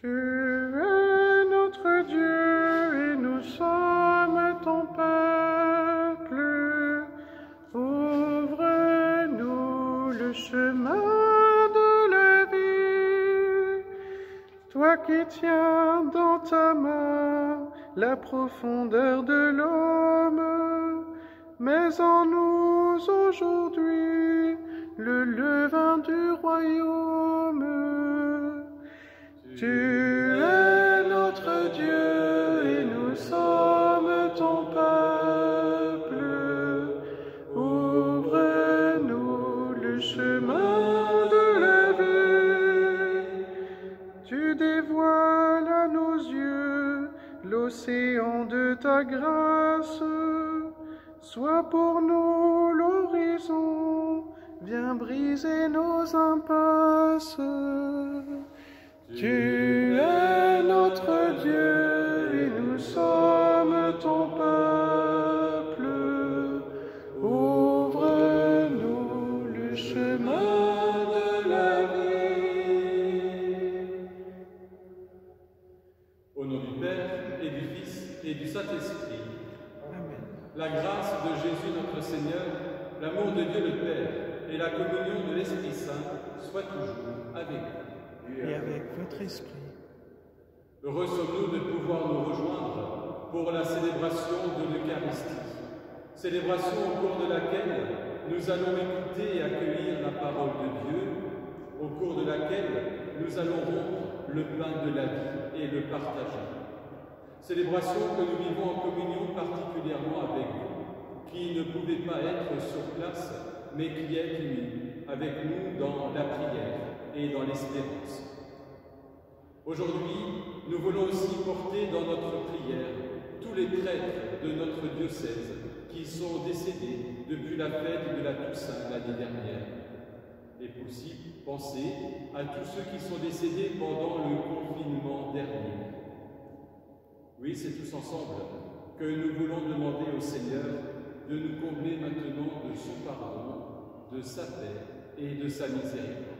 Tu es notre Dieu et nous sommes ton peuple. Ouvre-nous le chemin de la vie. Toi qui tiens dans ta main la profondeur de l'homme, mets en nous aujourd'hui le levain du royaume. Tu es notre Dieu et nous sommes ton peuple. Ouvre-nous le chemin de la vie. Tu dévoiles à nos yeux l'océan de ta grâce. Sois pour nous l'horizon, viens briser nos impasses. Tu es notre Dieu et nous sommes ton peuple. Ouvre-nous le chemin de la vie. Au nom du Père et du Fils et du Saint-Esprit. Amen. La grâce de Jésus notre Seigneur, l'amour de Dieu le Père et la communion de l'Esprit Saint soient toujours avec vous. Et avec votre esprit. Heureux sommes-nous de pouvoir nous rejoindre pour la célébration de l'Eucharistie, célébration au cours de laquelle nous allons écouter et accueillir la parole de Dieu, au cours de laquelle nous allons rompre le pain de la vie et le partager. Célébration que nous vivons en communion particulièrement avec vous, qui ne pouvez pas être sur place, mais qui êtes unis avec nous dans la prière et dans l'espérance. Aujourd'hui, nous voulons aussi porter dans notre prière tous les prêtres de notre diocèse qui sont décédés depuis la fête de la Toussaint l'année dernière. Et aussi penser à tous ceux qui sont décédés pendant le confinement dernier. Oui, c'est tous ensemble que nous voulons demander au Seigneur de nous combler maintenant de son pardon, de sa paix et de sa miséricorde.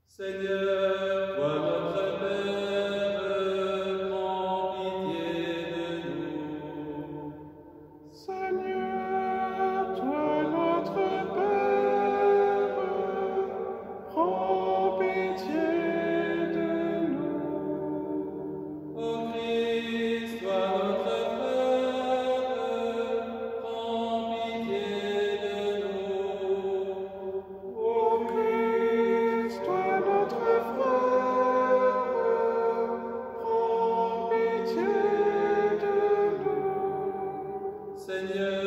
Seigneur, toi notre Père, prends pitié de nous. Seigneur, toi notre Père, prends pitié de nous. Ô Christ, toi notre Frère, prends pitié de nous. Ô Christ, toi notre frère, prends pitié de nous. Seigneur,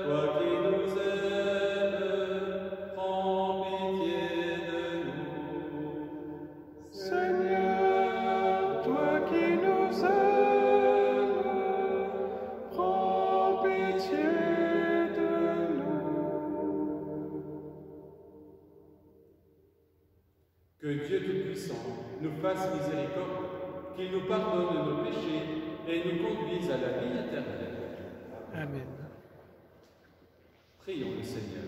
toi qui nous aimes, prends pitié de nous. Seigneur, toi qui nous aimes, prends pitié de nous. Que Dieu Tout-Puissant nous fasse miséricorde, qu'il nous pardonne nos péchés et nous conduise à la vie éternelle. Amen. Prions le Seigneur.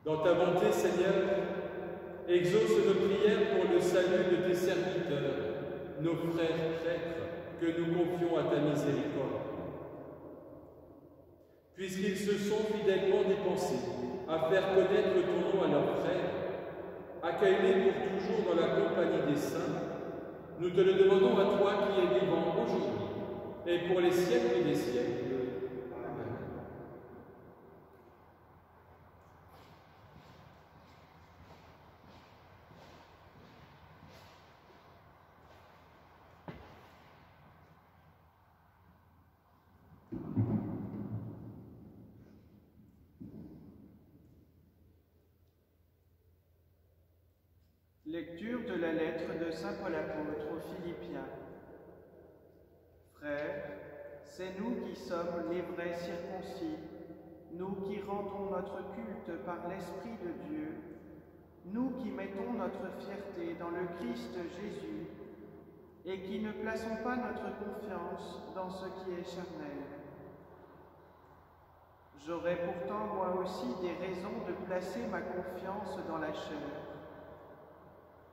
Dans ta bonté, Seigneur, exauce nos prières pour le salut de tes serviteurs, nos frères prêtres, que nous confions à ta miséricorde. Puisqu'ils se sont fidèlement dépensés à faire connaître ton nom à leurs frères, accueille-les pour toujours dans la compagnie des saints. Nous te le demandons à toi qui es vivant aujourd'hui et pour les siècles des siècles. Amen. Lecture de la lettre de saint Paul apôtre aux Philippiens. Frères, c'est nous qui sommes les vrais circoncis, nous qui rendons notre culte par l'Esprit de Dieu, nous qui mettons notre fierté dans le Christ Jésus et qui ne plaçons pas notre confiance dans ce qui est charnel. J'aurais pourtant moi aussi des raisons de placer ma confiance dans la chair.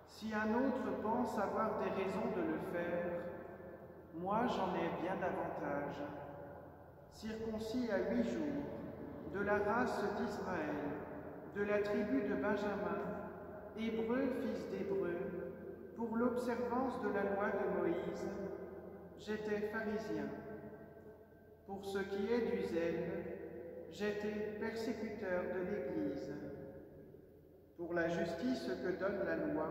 Si un autre pense avoir des raisons de le faire, moi j'en ai bien davantage. Circoncis à 8 jours, de la race d'Israël, de la tribu de Benjamin, hébreu fils d'hébreu, pour l'observance de la loi de Moïse, j'étais pharisien. Pour ce qui est du zèle, j'étais persécuteur de l'Église. Pour la justice que donne la loi,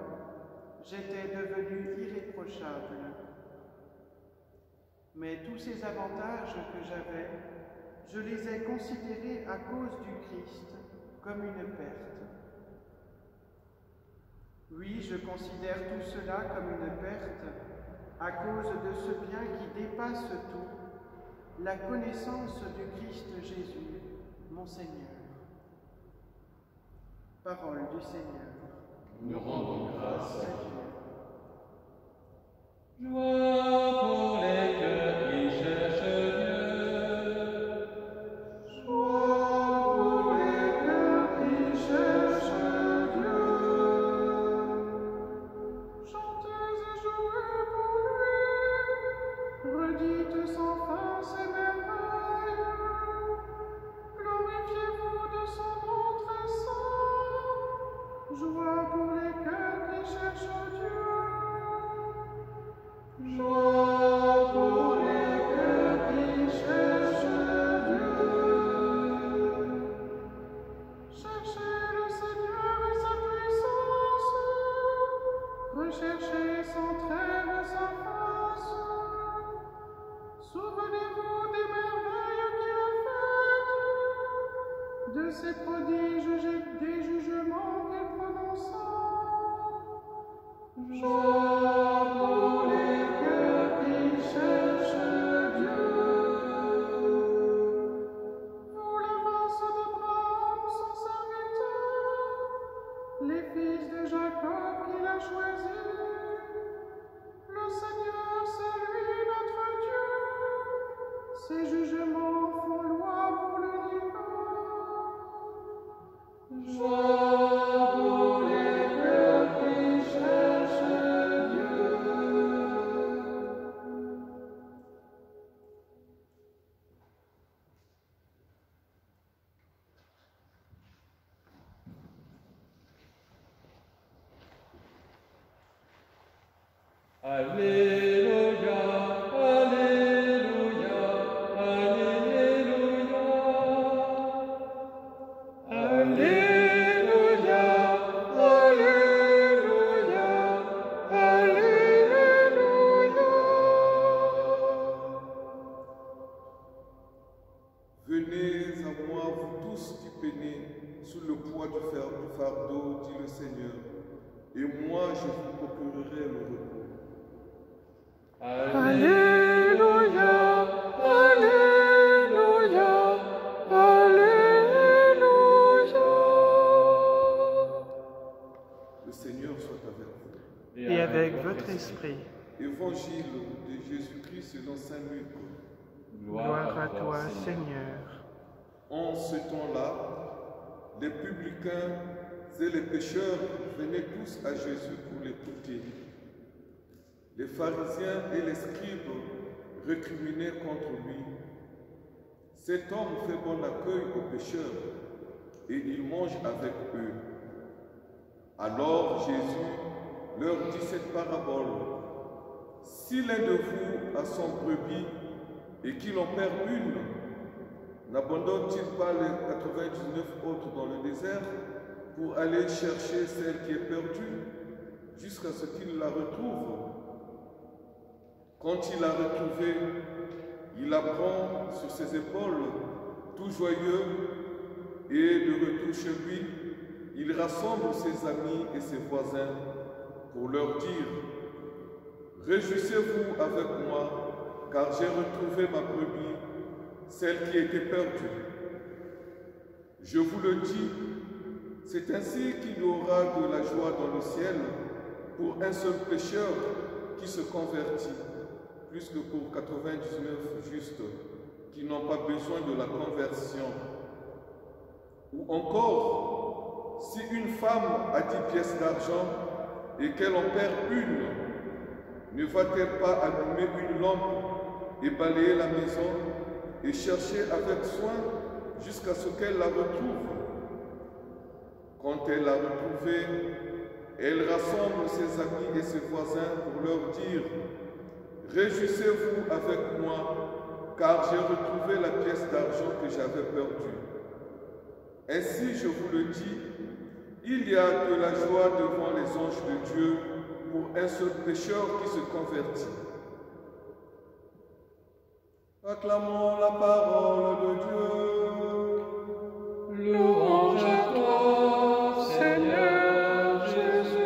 j'étais devenu irréprochable. Mais tous ces avantages que j'avais, je les ai considérés à cause du Christ comme une perte. Oui, je considère tout cela comme une perte à cause de ce bien qui dépasse tout, la connaissance du Christ Jésus, mon Seigneur. Parole du Seigneur. Nous rendons grâce à Dieu. Joie pour les cœurs qui cherchent Dieu. Joie pour les cœurs qui cherchent Dieu. Chantez et jouez pour lui, redites sans fin ses merveilles. Glorifiez-vous de son nom très saint. Joie pour les cœurs qui cherchent Dieu. Joie pour les cœurs qui cherchent Dieu. Cherchez le Seigneur et sa puissance. Recherchez sans trêve sa face. Souvenez-vous des merveilles qu'il a faites, de ses prodiges, des jugements qu'il prononça. Joie pour les cœurs qui cherchent Dieu. Vous, la race d'Abraham, son serviteur, les fils de Jacob qu'il a choisis. Le Seigneur, c'est lui notre Dieu. Ses jugements font loi pour l'univers. Joie pour les cœurs qui cherchent Dieu. Alléluia, Alléluia, Alléluia. Alléluia, Alléluia, Alléluia. Venez à moi, vous tous qui peinez sous le poids du fardeau, dit le Seigneur, et moi je vous procurerai le repos. Alléluia, Alléluia, Alléluia. Le Seigneur soit avec vous. Et avec votre esprit, Évangile de Jésus-Christ selon saint Luc. gloire à toi, Seigneur. En ce temps-là, les publicains et les pécheurs venaient tous à Jésus pour l'écouter. Les pharisiens et les scribes récriminaient contre lui. Cet homme fait bon accueil aux pécheurs et il mange avec eux. Alors Jésus leur dit cette parabole. Si l'un de vous a 100 brebis et qu'il en perd une, n'abandonne-t-il pas les 99 autres dans le désert pour aller chercher celle qui est perdue jusqu'à ce qu'il la retrouve? Quand il l'a retrouvée, il la prend sur ses épaules, tout joyeux, et de retour chez lui, il rassemble ses amis et ses voisins pour leur dire « Réjouissez-vous avec moi, car j'ai retrouvé ma brebis, celle qui était perdue. Je vous le dis, c'est ainsi qu'il y aura de la joie dans le ciel pour un seul pécheur qui se convertit, plus que pour 99 justes qui n'ont pas besoin de la conversion. Ou encore, si une femme a 10 pièces d'argent et qu'elle en perd une, ne va-t-elle pas allumer une lampe et balayer la maison et chercher avec soin jusqu'à ce qu'elle la retrouve? Quand elle l'a retrouvée, elle rassemble ses amis et ses voisins pour leur dire « Réjouissez-vous avec moi, car j'ai retrouvé la pièce d'argent que j'avais perdue. » Ainsi, je vous le dis, il y a de la joie devant les anges de Dieu pour un seul pécheur qui se convertit. Acclamons la parole de Dieu. Louange à toi, Seigneur Jésus.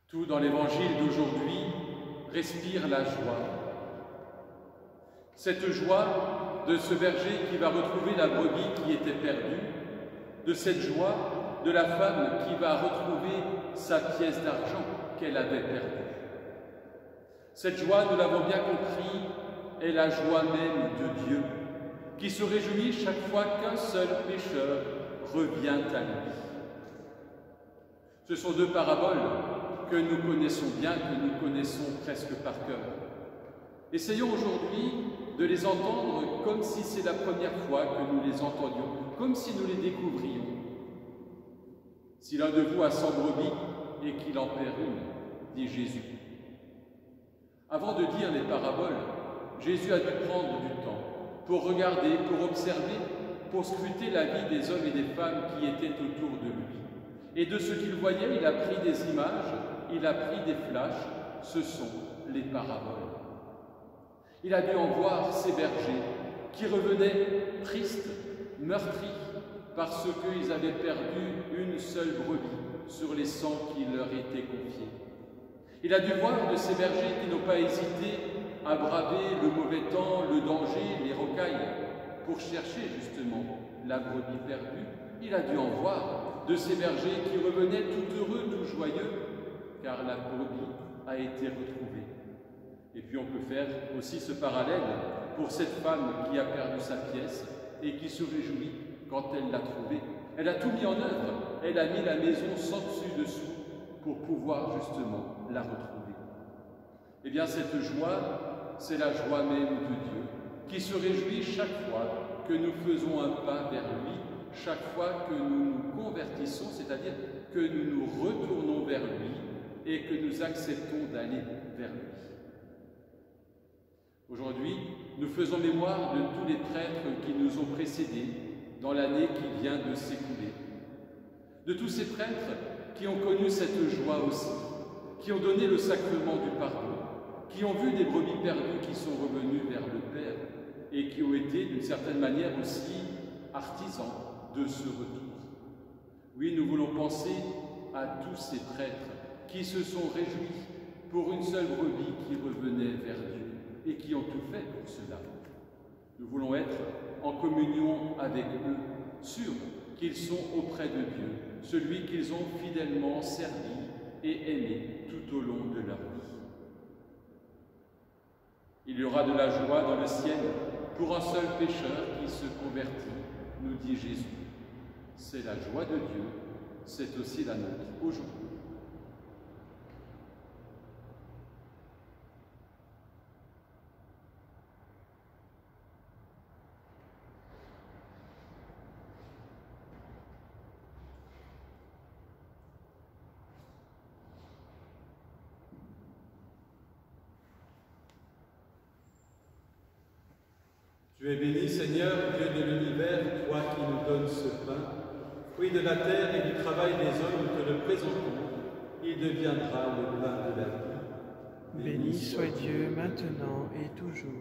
Tout dans l'évangile d'aujourd'hui respire la joie. Cette joie de ce berger qui va retrouver la brebis qui était perdue, de cette joie de la femme qui va retrouver sa pièce d'argent qu'elle avait perdue. Cette joie, nous l'avons bien compris, est la joie même de Dieu, qui se réjouit chaque fois qu'un seul pécheur revient à lui. Ce sont deux paraboles que nous connaissons bien, que nous connaissons presque par cœur. Essayons aujourd'hui de les entendre comme si c'est la première fois que nous les entendions, comme si nous les découvrions. Si l'un de vous a 100 brebis et qu'il en perd une, dit Jésus. Avant de dire les paraboles, Jésus a dû prendre du temps pour regarder, pour observer, pour scruter la vie des hommes et des femmes qui étaient autour de lui. Et de ce qu'il voyait, il a pris des images, il a pris des flashs, ce sont les paraboles. Il a dû en voir ces bergers qui revenaient tristes, meurtris, parce qu'ils avaient perdu une seule brebis sur les 100 qui leur étaient confiés. Il a dû voir de ces bergers qui n'ont pas hésité à braver le mauvais temps, le danger, les rocailles, pour chercher justement la brebis perdue. Il a dû en voir de ces bergers qui revenaient tout heureux, tout joyeux, car la brebis a été retrouvée. Et puis on peut faire aussi ce parallèle pour cette femme qui a perdu sa pièce et qui se réjouit quand elle l'a trouvée. Elle a tout mis en œuvre, elle a mis la maison sans dessus-dessous pour pouvoir justement la retrouver. Eh bien cette joie, c'est la joie même de Dieu, qui se réjouit chaque fois que nous faisons un pas vers lui, chaque fois que nous nous convertissons, c'est-à-dire que nous nous retournons vers lui et que nous acceptons d'aller vers lui. Aujourd'hui, nous faisons mémoire de tous les prêtres qui nous ont précédés dans l'année qui vient de s'écouler. De tous ces prêtres qui ont connu cette joie aussi, qui ont donné le sacrement du pardon, qui ont vu des brebis perdues qui sont revenues vers le Père et qui ont été d'une certaine manière aussi artisans de ce retour. Oui, nous voulons penser à tous ces prêtres qui se sont réjouis pour une seule brebis qui revenait vers Dieu et qui ont tout fait pour cela. Nous voulons être en communion avec eux, sûrs qu'ils sont auprès de Dieu, celui qu'ils ont fidèlement servi et aimé tout au long de leur vie. Il y aura de la joie dans le ciel pour un seul pécheur qui se convertit, nous dit Jésus. C'est la joie de Dieu, c'est aussi la nôtre aujourd'hui. Tu es béni, Seigneur, Dieu de l'univers, toi qui nous donnes ce pain, fruit de la terre et du travail des hommes, nous te le présentons, il deviendra le pain de la vie. Béni soit Dieu maintenant et toujours.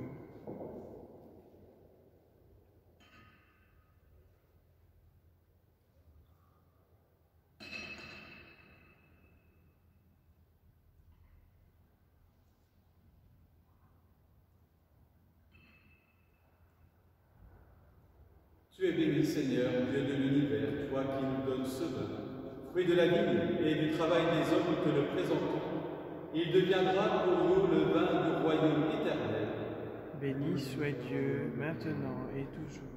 Tu es béni, Seigneur, Dieu de l'univers, toi qui nous donnes ce vin, fruit de la vigne et du travail des hommes, nous te le présentons. Il deviendra pour nous le vin du royaume éternel. Béni soit Dieu, maintenant et toujours.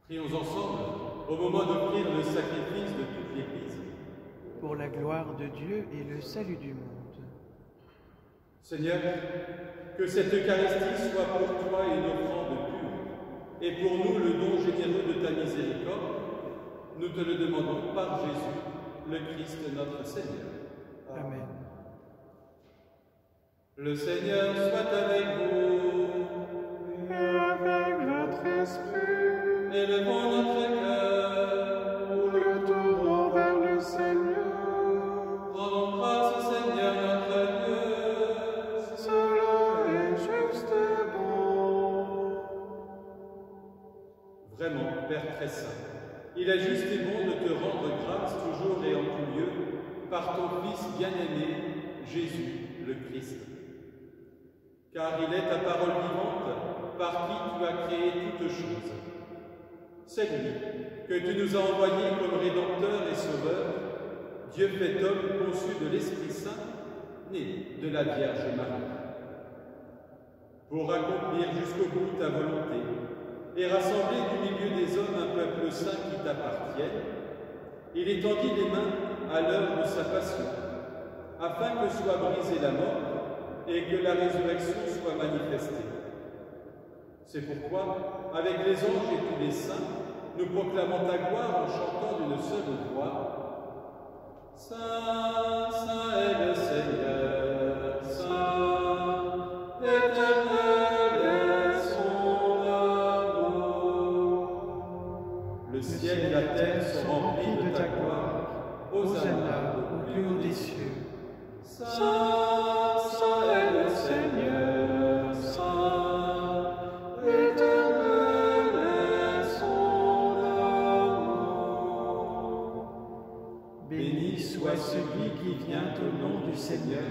Prions ensemble au moment d'offrir le sacrifice de toute l'Église. Pour la gloire de Dieu et le salut du monde. Seigneur, que cette Eucharistie soit pour toi une offrande pure, et pour nous le don généreux de ta miséricorde. Nous te le demandons par Jésus, le Christ notre Seigneur. Amen. Le Seigneur soit avec vous. Et avec votre esprit, Élevons notre cœur. nous le tournons vers le Seigneur. Rendons grâce au Seigneur notre Dieu. Cela est juste et bon. Vraiment, Père très saint, il est juste et bon de te rendre grâce toujours et en tout lieu par ton Fils bien-aimé, Jésus le Christ. Car il est ta parole vivante par qui tu as créé toutes choses. C'est lui que tu nous as envoyé comme Rédempteur et Sauveur, Dieu fait homme conçu de l'Esprit Saint, né de la Vierge Marie. Pour accomplir jusqu'au bout ta volonté et rassembler du milieu des hommes un peuple saint qui t'appartienne, il étendit les mains à l'heure de sa passion, afin que soit brisée la mort et que la résurrection soit manifestée. C'est pourquoi, avec les anges et tous les saints, nous proclamons ta gloire en chantant d'une seule voix. Saint, Saint est le Seigneur, Saint, éternel est son amour. Le ciel et la terre sont remplis de ta gloire. Hosanna au plus haut des cieux. Saint, Saint est le Seigneur, Saint, éternel est son amour. Béni soit celui qui vient au nom du Seigneur.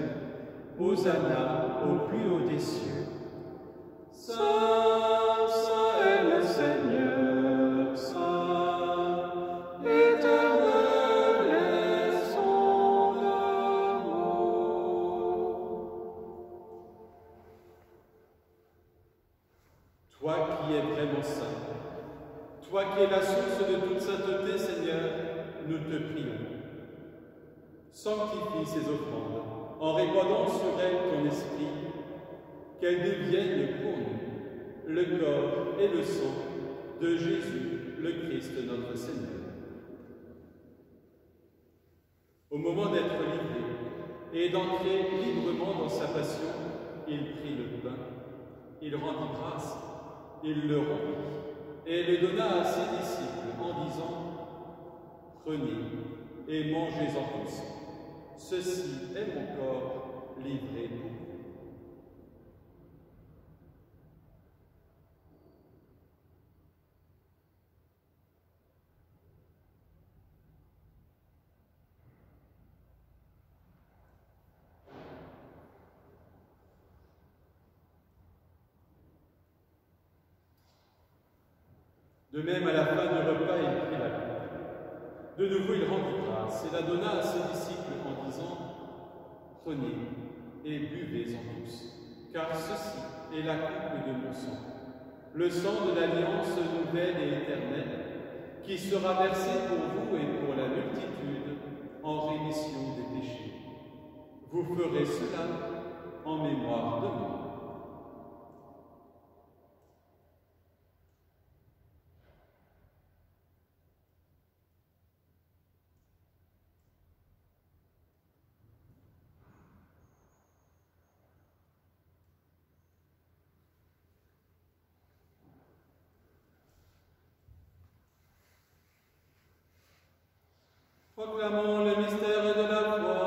Hosanna au plus haut des cieux. Saint, Saint est le Seigneur, Saint, éternel est son amour. Toi qui es vraiment saint, toi qui es la source de toute sainteté, Seigneur, nous te prions. Sanctifie ces offrandes en répandant sur elles ton esprit, qu'elles deviennent pour nous le corps et le sang de Jésus, le Christ notre Seigneur. Au moment d'être livré et d'entrer librement dans sa passion, il prit le pain, il rendit grâce, il le rompit et le donna à ses disciples en disant « Prenez et mangez-en tous. Ceci est mon corps livré pour vous. » De même, à la fin du repas, il prit la coupe. De nouveau, il rendit grâce et la donna à ses disciples en disant « Prenez et buvez-en tous, car ceci est la coupe de mon sang, le sang de l'alliance nouvelle et éternelle, qui sera versé pour vous et pour la multitude en rémission des péchés. Vous ferez cela en mémoire de moi. » Proclamons le mystère de la foi.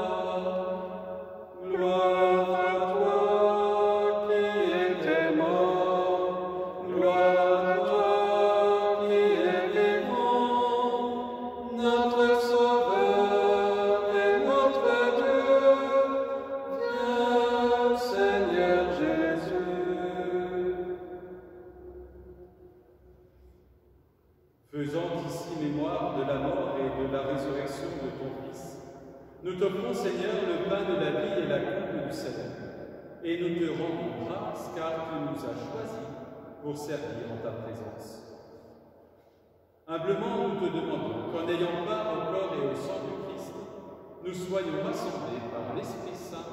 Gloire à toi qui étais mort, gloire à toi qui es vivant, notre Sauveur et notre Dieu. Viens, Seigneur Jésus. Faisant ici mémoire de la mort et de la résurrection de ton Fils, nous t'offrons, Seigneur, le pain de la vie et la coupe du salut, et nous te rendons grâce car tu nous as choisis pour servir en ta présence. Humblement, nous te demandons qu'en ayant part au corps et au sang du Christ, nous soyons rassemblés par l'Esprit Saint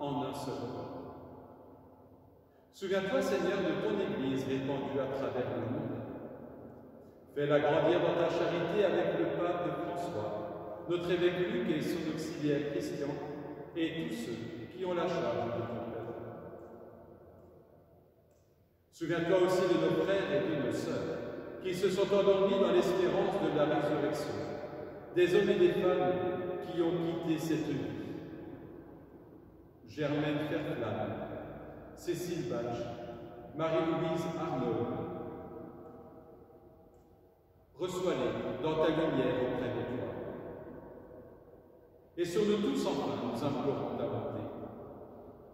en un seul corps. Souviens-toi, Seigneur, de ton Église répandue à travers le monde. Fais-la grandir dans ta charité avec le pape François, notre évêque Luc et son auxiliaire Christian, et tous ceux qui ont la charge de ton œuvre. Souviens-toi aussi de nos frères et de nos sœurs, qui se sont endormis dans l'espérance de la résurrection, des hommes et des femmes qui ont quitté cette vie. Germaine Ferflamme, Cécile Bach, Marie-Louise Arnaud. Reçois-les dans ta lumière auprès de toi. Et sur nous tous, enfin, nous implorons ta bonté.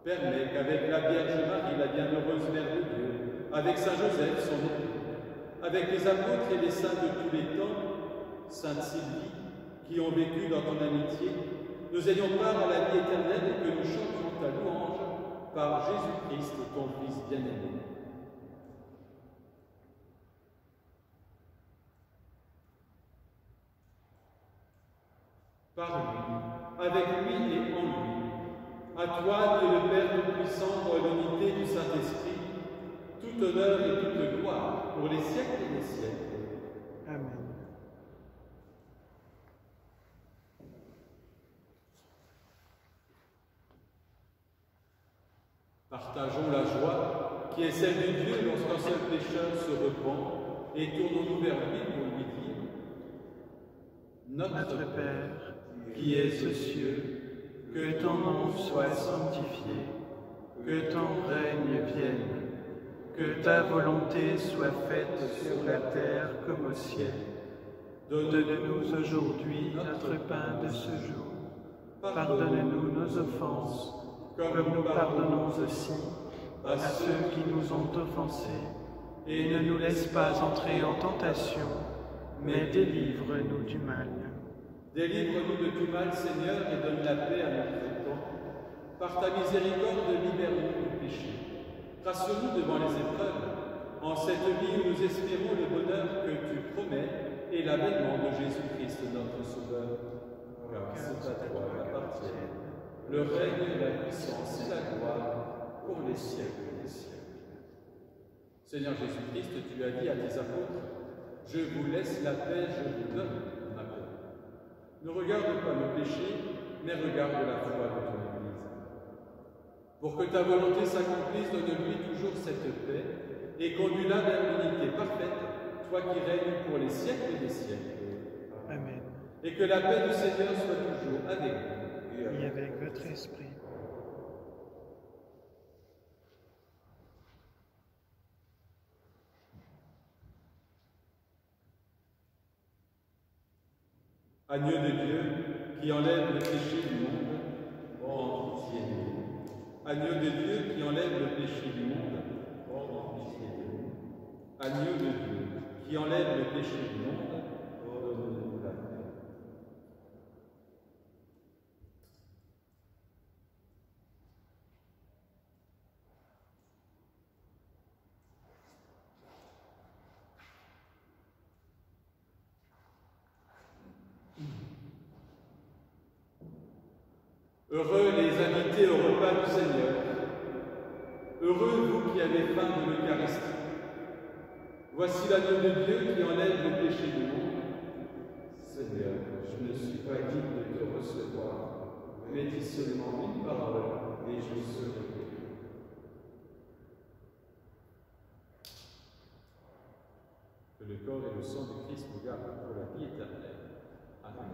Permets qu'avec la Vierge Marie, la bienheureuse Mère de Dieu, avec Saint Joseph, son époux, avec les apôtres et les saints de tous les temps, Sainte Sylvie, qui ont vécu dans ton amitié, nous ayons part à la vie éternelle et que nous chantions ta louange par Jésus-Christ, ton Fils bien-aimé. Par lui, avec lui et en lui, à toi, Dieu le Père Tout-Puissant, dans l'unité du Saint-Esprit, tout honneur et toute gloire pour les siècles et les siècles. Amen. Partageons la joie qui est celle de Dieu lorsqu'un seul pécheur se repent et tournons-nous vers lui pour lui dire: Notre Père, qui es aux cieux, que ton nom soit sanctifié, que ton règne vienne, que ta volonté soit faite sur la terre comme au ciel. Donne-nous aujourd'hui notre pain de ce jour. Pardonne-nous nos offenses, comme nous pardonnons aussi à ceux qui nous ont offensés. Et ne nous laisse pas entrer en tentation, mais délivre-nous du mal. Délivre-nous de tout mal, Seigneur, et donne la paix à notre temps. Par ta miséricorde, libère-nous du péché. Rassure-nous devant les épreuves, en cette vie où nous espérons le bonheur que tu promets et l'avènement de Jésus-Christ, notre Sauveur. Car c'est à toi qu'appartiennent le règne, la puissance et la gloire pour les siècles des siècles. Seigneur Jésus-Christ, tu as dit à tes apôtres: je vous laisse la paix, je vous donne ma paix. Ne regarde pas nos péchés, mais regarde la foi de ton Église. Pour que ta volonté s'accomplisse, donne-lui toujours cette paix et conduis-la vers l'unité parfaite, toi qui règnes pour les siècles des siècles. Amen. Et que la paix du Seigneur soit toujours avec vous. Et avec votre esprit. Agneau de Dieu, qui enlève le péché du monde, prends pitié de nous. Agneau de Dieu, qui enlève le péché du monde, prends pitié de nous. Agneau de Dieu, qui enlève le péché du monde, donne-nous la paix. Heureux les invités au repas du Seigneur. Heureux vous qui avez faim de l'Eucharistie. Voici l'agneau de Dieu qui enlève le péché du monde. Seigneur, je ne suis pas digne de te recevoir, mais dis seulement une parole et je serai guéri. Que le corps et le sang du Christ nous gardent pour la vie éternelle. Amen.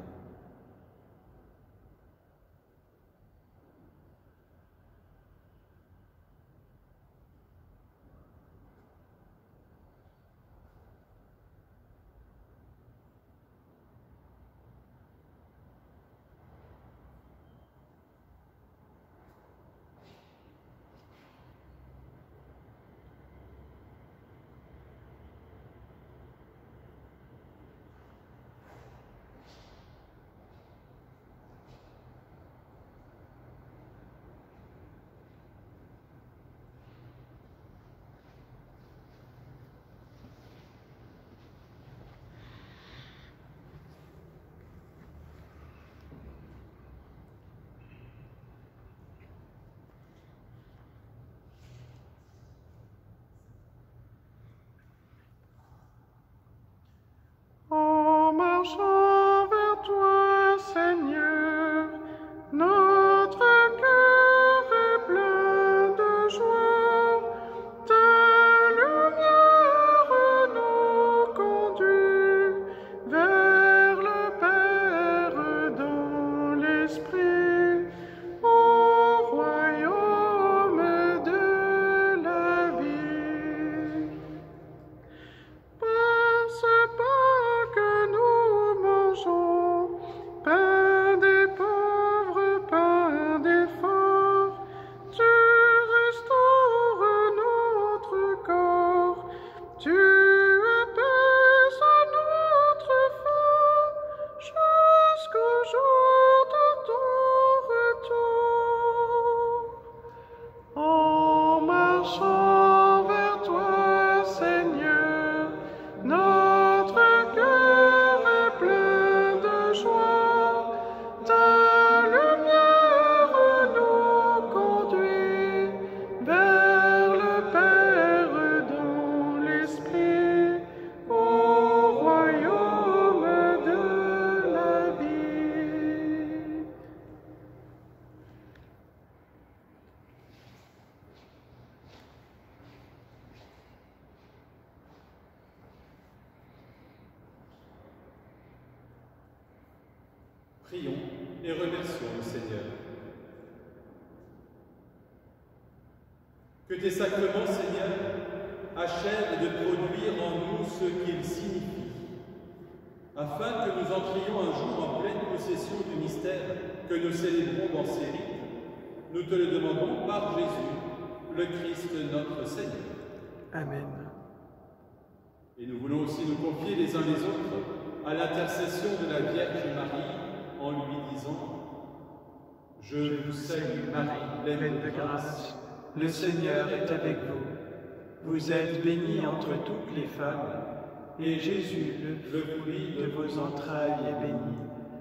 marchons vers toi, Seigneur. Notre cœur est plein de joie. Ta lumière nous conduit vers le Père dans l'Esprit, au royaume de la vie. Prions et remercions le Seigneur. Que tes sacrements, Seigneur, achèvent de produire en nous ce qu'ils signifient, afin que nous entrions un jour en pleine possession du mystère que nous célébrons dans ces rites. Nous te le demandons par Jésus, le Christ notre Seigneur. Amen. Et nous voulons aussi nous confier les uns les autres à l'intercession de la Vierge Marie en lui disant « Je vous salue Marie, pleine de grâce, le Seigneur est avec vous. Vous êtes bénie entre toutes les femmes, et Jésus, le fruit de vos entrailles, est béni.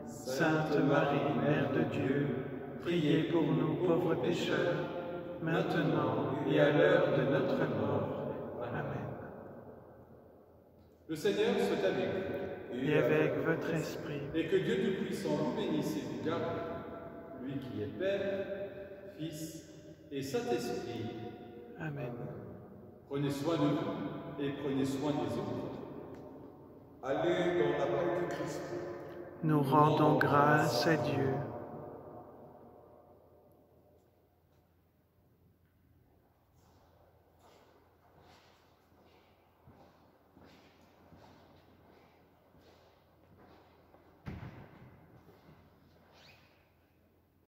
Sainte Marie, Mère de Dieu, priez pour nous pauvres pécheurs, maintenant et à l'heure de notre mort. Amen. Le Seigneur soit avec vous. Et avec votre esprit. Et que Dieu Tout-Puissant vous bénisse et vous garde, lui qui est Père, Fils et Saint-Esprit. Amen. Prenez soin de vous et prenez soin des autres. Allez dans la paix du Christ. Nous rendons grâce à Dieu.